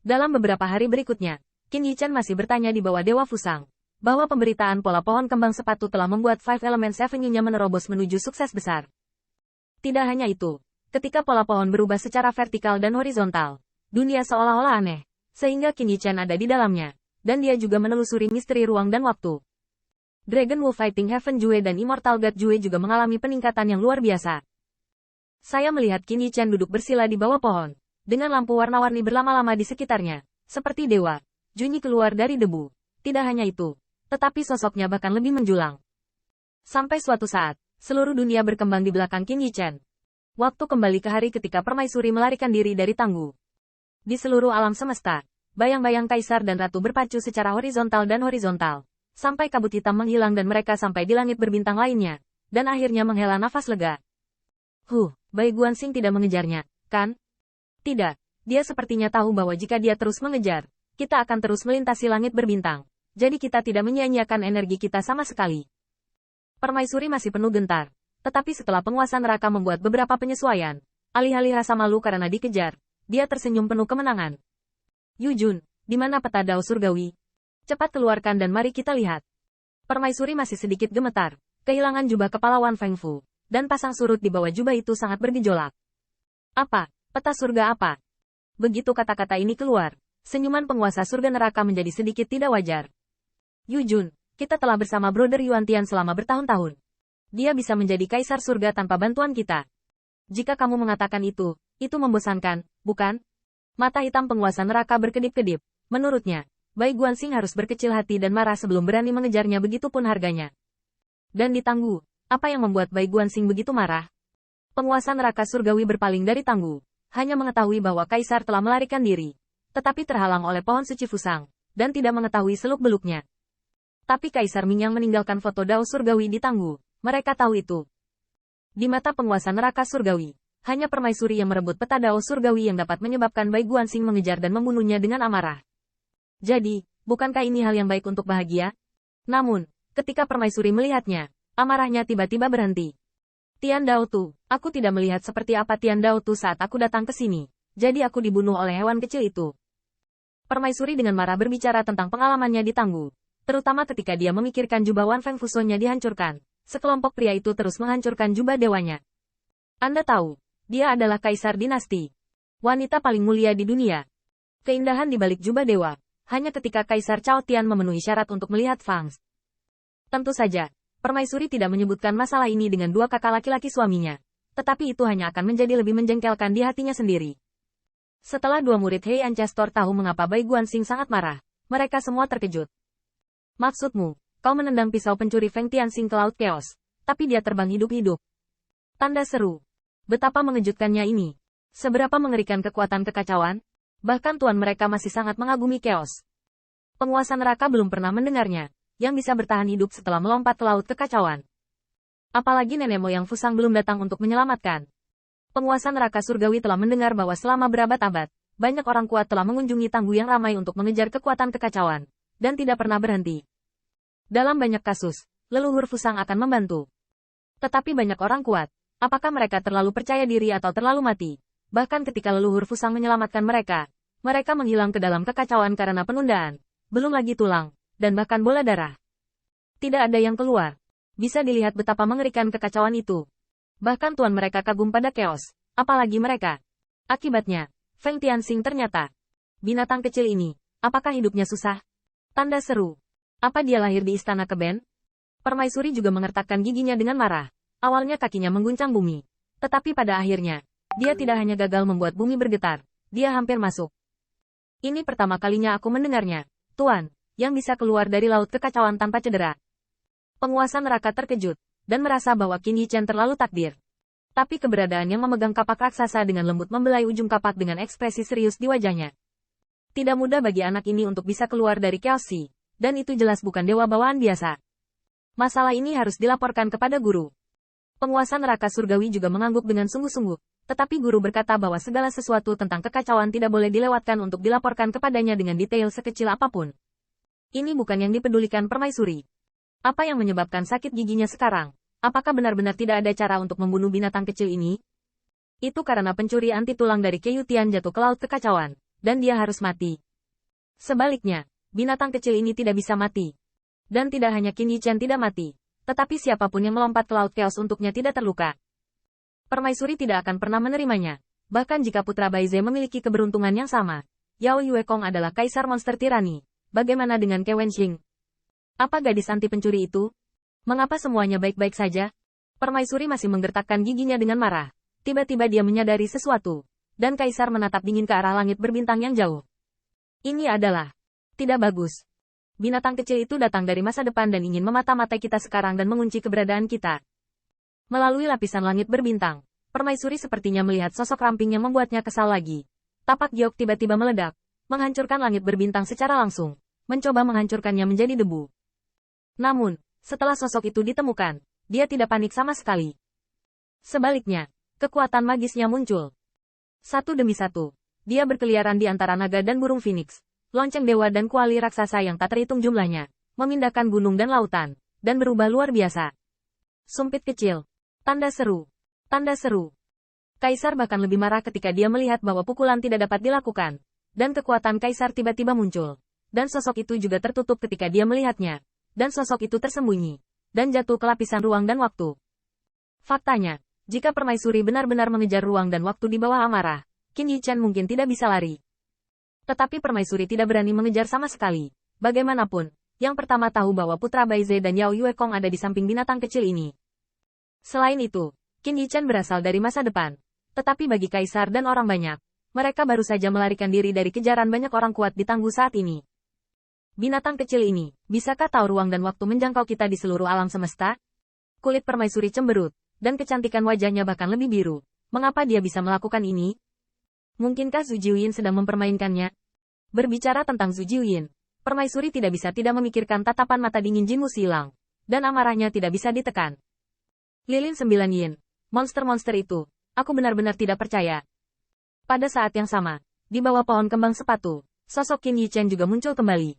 Dalam beberapa hari berikutnya, Qin Yichan masih bertanya di bawah Dewa Fusang, bahwa pemberitaan pola pohon kembang sepatu telah membuat Five Elements Avenue-nya menerobos menuju sukses besar. Tidak hanya itu, ketika pola pohon berubah secara vertikal dan horizontal, dunia seolah-olah aneh, sehingga Qin Yichan ada di dalamnya, dan dia juga menelusuri misteri ruang dan waktu. Dragon Wolf Fighting Heaven Jue dan Immortal God Jue juga mengalami peningkatan yang luar biasa. Saya melihat Qin Yichan duduk bersila di bawah pohon, dengan lampu warna-warni berlama-lama di sekitarnya, seperti dewa. Junyi keluar dari debu. Tidak hanya itu, tetapi sosoknya bahkan lebih menjulang. Sampai suatu saat, seluruh dunia berkembang di belakang Qin Yichan. Waktu kembali ke hari ketika permaisuri melarikan diri dari Tangguh. Di seluruh alam semesta, bayang-bayang kaisar dan ratu berpacu secara horizontal dan horizontal, sampai kabut hitam menghilang dan mereka sampai di langit berbintang lainnya, dan akhirnya menghela nafas lega. Bai Guanxing tidak mengejarnya, kan? Tidak, dia sepertinya tahu bahwa jika dia terus mengejar, kita akan terus melintasi langit berbintang. Jadi kita tidak menyia-nyiakan energi kita sama sekali. Permaisuri masih penuh gentar. Tetapi setelah penguasa neraka membuat beberapa penyesuaian, alih-alih rasa malu karena dikejar, dia tersenyum penuh kemenangan. Yujun, di mana peta Dao Surgawi? Cepat keluarkan dan mari kita lihat. Permaisuri masih sedikit gemetar, kehilangan jubah kepalauan Feng Fu, dan pasang surut di bawah jubah itu sangat bergejolak. Apa? Peta surga apa? Begitu kata-kata ini keluar, senyuman penguasa surga neraka menjadi sedikit tidak wajar. Yujun, kita telah bersama Brother Yuantian selama bertahun-tahun. Dia bisa menjadi kaisar surga tanpa bantuan kita. Jika kamu mengatakan itu membosankan, bukan? Mata hitam penguasa neraka berkedip-kedip. Menurutnya, Bai Guanxing harus berkecil hati dan marah sebelum berani mengejarnya begitupun harganya. Dan di Tangguh, apa yang membuat Bai Guanxing begitu marah? Penguasa neraka surgawi berpaling dari Tangguh. Hanya mengetahui bahwa kaisar telah melarikan diri, tetapi terhalang oleh pohon suci Fusang, dan tidak mengetahui seluk-beluknya. Tapi Kaisar Ming yang meninggalkan foto Dao Surgawi di Tangguh, mereka tahu itu. Di mata penguasa neraka surgawi, hanya permaisuri yang merebut peta Dao Surgawi yang dapat menyebabkan Bai Guanxing mengejar dan membunuhnya dengan amarah. Jadi, bukankah ini hal yang baik untuk bahagia? Namun, ketika permaisuri melihatnya, amarahnya tiba-tiba berhenti. Tian Dao Tu, aku tidak melihat seperti apa Tian Dao Tu saat aku datang ke sini, jadi aku dibunuh oleh hewan kecil itu. Permaisuri dengan marah berbicara tentang pengalamannya di Tangguh, terutama ketika dia memikirkan jubah Wan Feng Fusonya dihancurkan, sekelompok pria itu terus menghancurkan jubah dewanya. Anda tahu, dia adalah kaisar dinasti, wanita paling mulia di dunia. Keindahan di balik jubah dewa, hanya ketika Kaisar Cao Tian memenuhi syarat untuk melihat Fangs. Tentu saja, permaisuri tidak menyebutkan masalah ini dengan dua kakak laki-laki suaminya, tetapi itu hanya akan menjadi lebih menjengkelkan di hatinya sendiri. Setelah dua murid Hei Ancestor tahu mengapa Bai Guanxing sangat marah, mereka semua terkejut. Maksudmu, kau menendang pisau pencuri Feng Tianxing ke laut chaos, tapi dia terbang hidup-hidup. Tanda seru. Betapa mengejutkannya ini. Seberapa mengerikan kekuatan kekacauan? Bahkan tuan mereka masih sangat mengagumi chaos. Penguasa neraka belum pernah mendengarnya, yang bisa bertahan hidup setelah melompat ke laut kekacauan. Apalagi nenek moyang Fusang belum datang untuk menyelamatkan. Penguasa neraka surgawi telah mendengar bahwa selama berabad-abad, banyak orang kuat telah mengunjungi Tangguh yang ramai untuk mengejar kekuatan kekacauan, dan tidak pernah berhenti. Dalam banyak kasus, leluhur Fusang akan membantu. Tetapi banyak orang kuat, apakah mereka terlalu percaya diri atau terlalu mati? Bahkan ketika leluhur Fusang menyelamatkan mereka, mereka menghilang ke dalam kekacauan karena penundaan, belum lagi tulang, dan bahkan bola darah. Tidak ada yang keluar. Bisa dilihat betapa mengerikan kekacauan itu. Bahkan tuan mereka kagum pada chaos, apalagi mereka. Akibatnya, Feng Tianxing ternyata binatang kecil ini. Apakah hidupnya susah? Tanda seru. Apa dia lahir di istana keben? Permaisuri juga mengertakkan giginya dengan marah. Awalnya kakinya mengguncang bumi. Tetapi pada akhirnya, dia tidak hanya gagal membuat bumi bergetar, dia hampir masuk. Ini pertama kalinya aku mendengarnya, Tuan, yang bisa keluar dari laut kekacauan tanpa cedera. Penguasa neraka terkejut, dan merasa bahwa Qin Yichan terlalu takdir. Tapi keberadaan yang memegang kapak raksasa dengan lembut membelai ujung kapak dengan ekspresi serius di wajahnya. Tidak mudah bagi anak ini untuk bisa keluar dari Chaos Sea, dan itu jelas bukan dewa bawaan biasa. Masalah ini harus dilaporkan kepada guru. Penguasa neraka surgawi juga mengangguk dengan sungguh-sungguh, tetapi guru berkata bahwa segala sesuatu tentang kekacauan tidak boleh dilewatkan untuk dilaporkan kepadanya dengan detail sekecil apapun. Ini bukan yang dipedulikan permaisuri. Apa yang menyebabkan sakit giginya sekarang? Apakah benar-benar tidak ada cara untuk membunuh binatang kecil ini? Itu karena pencuri anti tulang dari Keyutian jatuh ke laut kekacauan, dan dia harus mati. Sebaliknya, binatang kecil ini tidak bisa mati. Dan tidak hanya Qin Yichen tidak mati, tetapi siapapun yang melompat ke laut chaos untuknya tidak terluka. Permaisuri tidak akan pernah menerimanya. Bahkan jika Putra Baize memiliki keberuntungan yang sama. Yao Yuekong adalah kaisar monster tirani. Bagaimana dengan Ke Wenxing? Apa gadis anti pencuri itu? Mengapa semuanya baik-baik saja? Permaisuri masih menggertakkan giginya dengan marah. Tiba-tiba dia menyadari sesuatu. Dan kaisar menatap dingin ke arah langit berbintang yang jauh. Ini adalah tidak bagus. Binatang kecil itu datang dari masa depan dan ingin memata-matai kita sekarang dan mengunci keberadaan kita. Melalui lapisan langit berbintang, Permaisuri sepertinya melihat sosok ramping yang membuatnya kesal lagi. Tapak Giok tiba-tiba meledak, menghancurkan langit berbintang secara langsung, mencoba menghancurkannya menjadi debu. Namun, setelah sosok itu ditemukan, dia tidak panik sama sekali. Sebaliknya, kekuatan magisnya muncul. Satu demi satu, dia berkeliaran di antara naga dan burung phoenix. Lonceng dewa dan kuali raksasa yang tak terhitung jumlahnya, memindahkan gunung dan lautan, dan berubah luar biasa. Sumpit kecil. Tanda seru. Tanda seru. Kaisar bahkan lebih marah ketika dia melihat bahwa pukulan tidak dapat dilakukan. Dan kekuatan kaisar tiba-tiba muncul. Dan sosok itu juga tertutup ketika dia melihatnya. Dan sosok itu tersembunyi. Dan jatuh ke lapisan ruang dan waktu. Faktanya, jika Permaisuri benar-benar mengejar ruang dan waktu di bawah amarah, Qin Yichen mungkin tidak bisa lari. Tetapi Permaisuri tidak berani mengejar sama sekali. Bagaimanapun, yang pertama tahu bahwa Putra Baize dan Yao Yuekong ada di samping binatang kecil ini. Selain itu, Qin Yichen berasal dari masa depan. Tetapi bagi kaisar dan orang banyak, mereka baru saja melarikan diri dari kejaran banyak orang kuat di Tangguh saat ini. Binatang kecil ini, bisakah tahu ruang dan waktu menjangkau kita di seluruh alam semesta? Kulit Permaisuri cemberut, dan kecantikan wajahnya bahkan lebih biru. Mengapa dia bisa melakukan ini? Mungkinkah Zhu Jiuyin sedang mempermainkannya? Berbicara tentang Zhu Jiuyin, Permaisuri tidak bisa tidak memikirkan tatapan mata dingin Jin Wuxilang, dan amarahnya tidak bisa ditekan. Lilin 9 Yin, monster-monster itu, aku benar-benar tidak percaya. Pada saat yang sama, di bawah pohon kembang sepatu, sosok Qin Yichen juga muncul kembali.